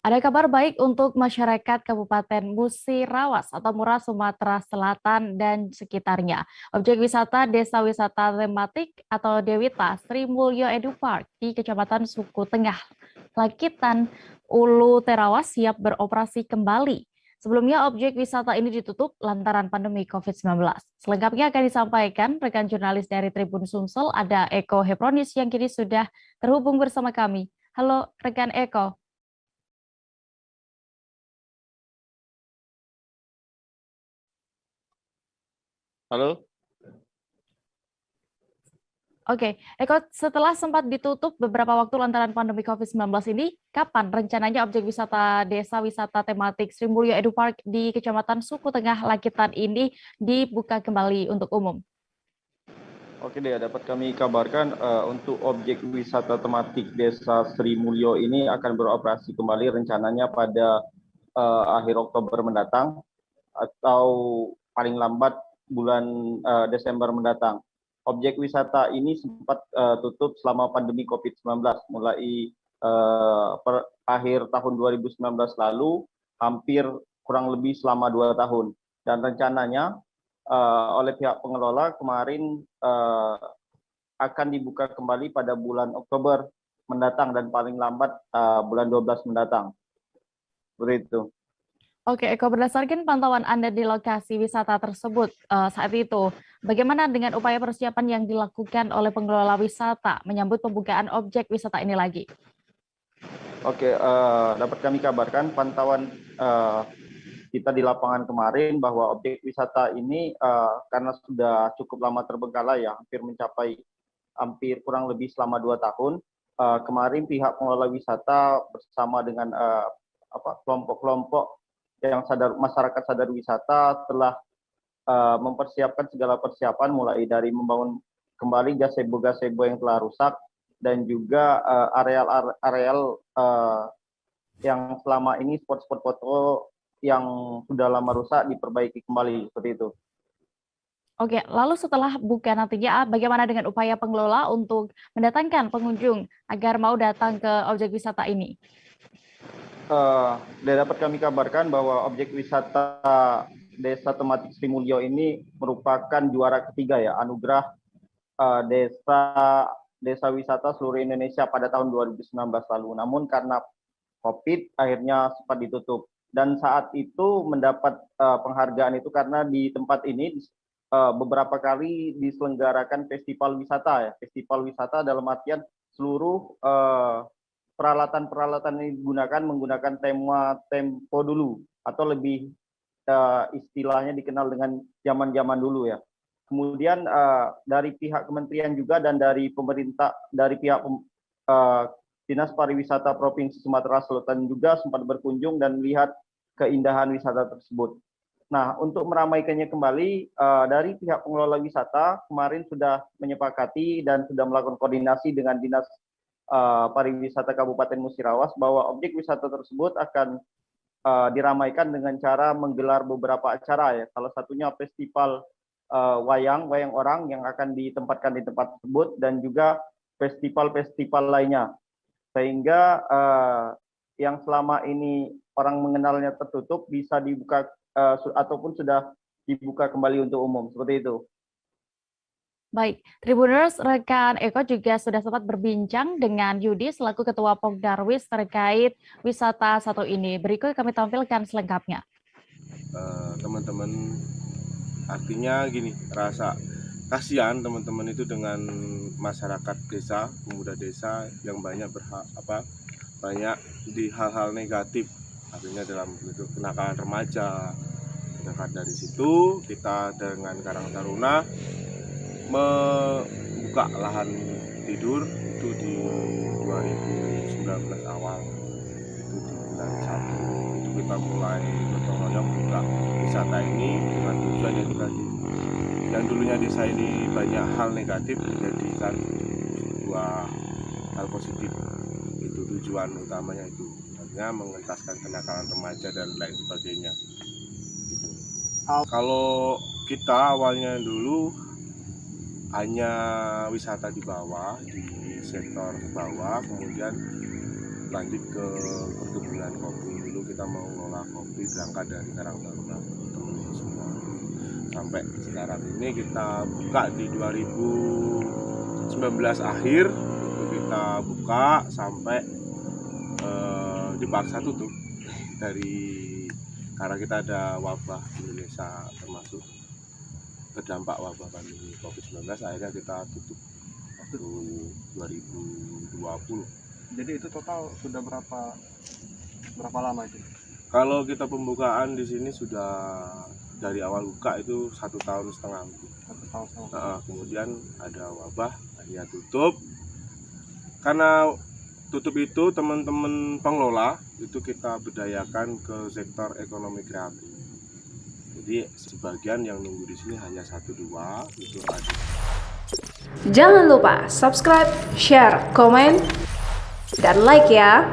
Ada kabar baik untuk masyarakat Kabupaten Musirawas atau Muara Sumatera Selatan dan sekitarnya. Objek wisata Desa Wisata Tematik atau Dewita Sri Mulyo Edu Park di Kecamatan Suku Tengah, Lakitan, Ulu Terawas siap beroperasi kembali. Sebelumnya objek wisata ini ditutup lantaran pandemi COVID-19. Selengkapnya akan disampaikan rekan jurnalis dari Tribun Sumsel, ada Eko Hepronis yang kini sudah terhubung bersama kami. Halo rekan Eko. Halo, Oke, Eko, setelah sempat ditutup beberapa waktu lantaran pandemi COVID-19 ini, kapan rencananya objek wisata Desa Wisata Tematik Sri Mulyo Edu Park di Kecamatan Suku Tengah Lakitan ini dibuka kembali untuk umum? oke deh, dapat kami kabarkan untuk objek wisata tematik Desa Sri Mulyo ini akan beroperasi kembali rencananya pada akhir Oktober mendatang atau paling lambat bulan Desember mendatang. Objek wisata ini sempat tutup selama pandemi COVID-19 mulai akhir tahun 2019 lalu, hampir kurang lebih selama 2 tahun. Dan rencananya oleh pihak pengelola kemarin akan dibuka kembali pada bulan Oktober mendatang dan paling lambat bulan 12 mendatang. Begitu. Oke, Eko, berdasarkan pantauan Anda di lokasi wisata tersebut saat itu, bagaimana dengan upaya persiapan yang dilakukan oleh pengelola wisata menyambut pembukaan objek wisata ini lagi? Oke, dapat kami kabarkan pantauan kita di lapangan kemarin bahwa objek wisata ini karena sudah cukup lama terbengkalai ya, hampir kurang lebih selama 2 tahun. Kemarin pihak pengelola wisata bersama dengan kelompok-kelompok yang masyarakat sadar wisata telah mempersiapkan segala persiapan mulai dari membangun kembali gazebo-gazebo yang telah rusak dan juga areal-areal yang selama ini spot-spot foto yang sudah lama rusak diperbaiki kembali seperti itu. Oke, lalu setelah buka nantinya, bagaimana dengan upaya pengelola untuk mendatangkan pengunjung agar mau datang ke objek wisata ini? Dapat kami kabarkan bahwa objek wisata Desa Tematik Sri Mulyo ini merupakan juara ketiga ya, anugerah desa desa wisata seluruh Indonesia pada tahun 2019 lalu. Namun karena COVID akhirnya sempat ditutup. Dan saat itu mendapat penghargaan itu karena di tempat ini beberapa kali diselenggarakan festival wisata ya. Festival wisata dalam artian seluruh peralatan-peralatan ini menggunakan tema tempo dulu atau lebih istilahnya dikenal dengan zaman-zaman dulu ya. Kemudian dari pihak kementerian juga dan dari pemerintah, dari pihak Dinas Pariwisata Provinsi Sumatera Selatan juga sempat berkunjung dan melihat keindahan wisata tersebut. Nah, untuk meramaikannya kembali, dari pihak pengelola wisata kemarin sudah menyepakati dan sudah melakukan koordinasi dengan Dinas Pariwisata Kabupaten Musirawas bahwa objek wisata tersebut akan diramaikan dengan cara menggelar beberapa acara ya. Salah satunya festival wayang orang yang akan ditempatkan di tempat tersebut dan juga festival-festival lainnya. Sehingga yang selama ini orang mengenalnya tertutup bisa dibuka ataupun sudah dibuka kembali untuk umum seperti itu. Baik, Tribuners, rekan Eko juga sudah sempat berbincang dengan Yudi selaku Ketua Pogdarwis terkait wisata satu ini. Berikut kami tampilkan selengkapnya. Teman-teman, artinya gini, rasa kasihan teman-teman itu dengan masyarakat desa, pemuda desa yang banyak banyak di hal-hal negatif, artinya dalam bentuk kenakalan remaja. Maka dari situ kita dengan Karang Taruna membuka lahan tidur itu di 2019 awal, itu di bulan 1 itu kita mulai gotong royong buka wisata ini dengan tujuan yang tadi, yang dulunya desa ini banyak hal negatif menjadikan sebuah hal positif. Itu tujuan utamanya, itu artinya mengentaskan kenakalan remaja dan lain sebagainya gitu. Kalau kita awalnya dulu hanya wisata di bawah, di sektor bawah, kemudian lanjut ke perkebunan kopi. Dulu kita mau ngolah kopi berangkat dari Karang Taruna teman semua. Sampai sekarang ini kita buka di 2019 akhir, itu kita buka sampai dipaksa tutup karena kita ada wabah di Indonesia, termasuk terdampak wabah pandemi COVID-19, akhirnya kita tutup waktu 2020. Jadi itu total sudah berapa lama itu? Kalau kita pembukaan di sini sudah dari awal buka itu 1,5 tahun. 1 tahun setengah. Kemudian ada wabah, akhirnya tutup. Karena tutup itu teman-teman pengelola itu kita berdayakan ke sektor ekonomi kreatif. Jadi sebagian yang nunggu di sini hanya 1-2 itu ada. Jangan lupa subscribe, share, komen, dan like ya.